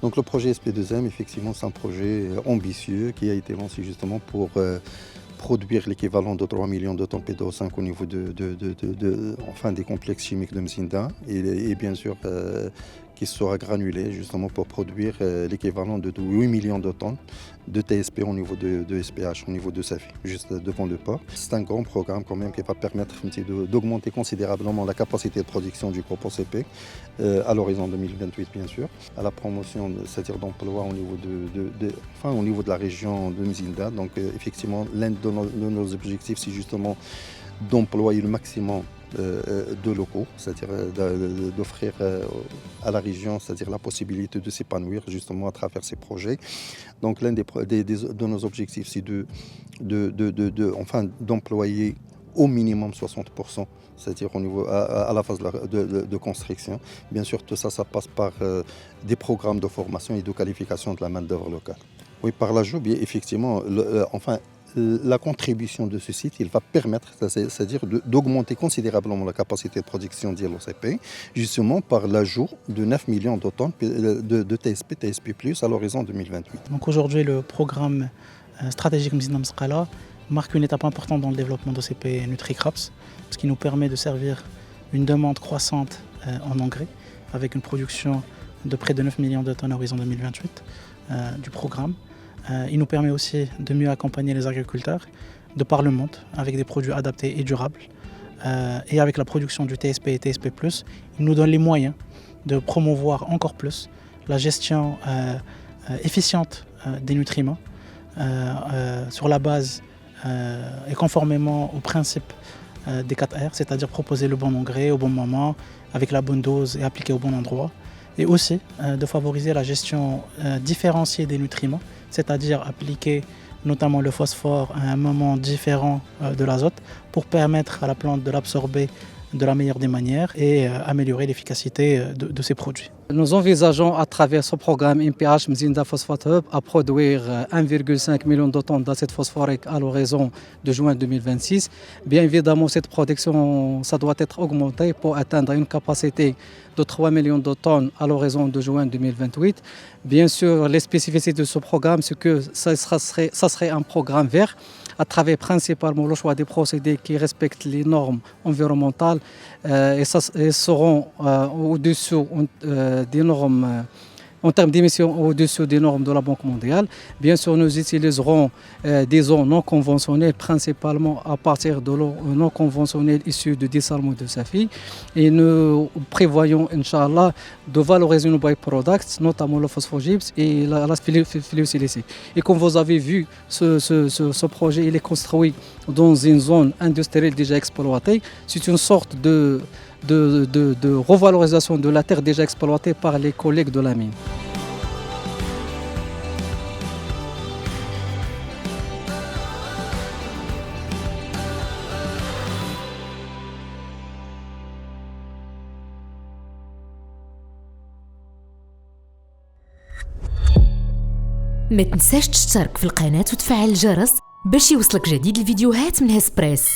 Donc le projet SP2M, effectivement, c'est un projet ambitieux qui a été lancé justement pour produire l'équivalent de 3 millions de tonnes PDO5 au niveau enfin, des complexes chimiques de Mzinda et bien sûr qui sera granulé justement pour produire l'équivalent de 8 millions de tonnes de TSP au niveau de SPH, au niveau de Safi, juste devant le port. C'est un grand programme quand même qui va permettre d'augmenter considérablement la capacité de production du groupe OCP à l'horizon 2028 bien sûr, à la promotion, c'est-à-dire d'emploi au niveau de la région de Mzinda. Donc effectivement, l'un de nos objectifs, c'est justement d'employer le maximum de locaux, c'est-à-dire d'offrir à la région, c'est-à-dire la possibilité de s'épanouir justement à travers ces projets. Donc l'un de nos objectifs, c'est d'employer au minimum 60%, c'est-à-dire à la phase de construction. Bien sûr, tout ça, ça passe par des programmes de formation et de qualification de la main-d'œuvre locale. Oui, par l'ajout, bien effectivement, la contribution de ce site, il va permettre, c'est-à-dire d'augmenter considérablement la capacité de production d'ILOCP, justement par l'ajout de 9 millions de tonnes de TSP, TSP+, à l'horizon 2028. Donc aujourd'hui, le programme stratégique Mzinda Msqala marque une étape importante dans le développement d'OCP NutriCrops, ce qui nous permet de servir une demande croissante en engrais, avec une production de près de 9 millions de tonnes à l'horizon 2028 du programme. Il nous permet aussi de mieux accompagner les agriculteurs de par le monde avec des produits adaptés et durables. Et avec la production du TSP et TSP+, il nous donne les moyens de promouvoir encore plus la gestion efficiente des nutriments sur la base et conformément aux principes des 4 R, c'est-à-dire proposer le bon engrais au bon moment, avec la bonne dose et appliquer au bon endroit. Et aussi de favoriser la gestion différenciée des nutriments, c'est-à-dire appliquer notamment le phosphore à un moment différent de l'azote pour permettre à la plante de l'absorber de la meilleure des manières et améliorer l'efficacité de ces produits. Nous envisageons à travers ce programme MPH Mzinda Phosphate Hub à produire 1,5 million de tonnes d'acide phosphorique à l'horizon de juin 2026. Bien évidemment, cette production ça doit être augmentée pour atteindre une capacité de 3 millions de tonnes à l'horizon de juin 2028. Bien sûr, les spécificités de ce programme, c'est que ça serait un programme vert à travers principalement le choix des procédés qui respectent les normes environnementales et seront au-dessous des normes en termes d'émissions au-dessus des normes de la Banque mondiale. Bien sûr, nous utiliserons des eaux non conventionnelles, principalement à partir de l'eau non conventionnelle issue de dessalement de Safi. Et nous prévoyons, Inch'Allah, de valoriser nos byproducts, notamment le phosphogypse et la phyllosilicée. Et comme vous avez vu, ce projet il est construit dans une zone industrielle déjà exploitée. C'est une sorte de revalorisation de la terre déjà exploitée par les collègues de la mine. ما تنساش تشترك في القناة وتفعل الجرس باش يوصلك جديد الفيديوهات من هسبريس.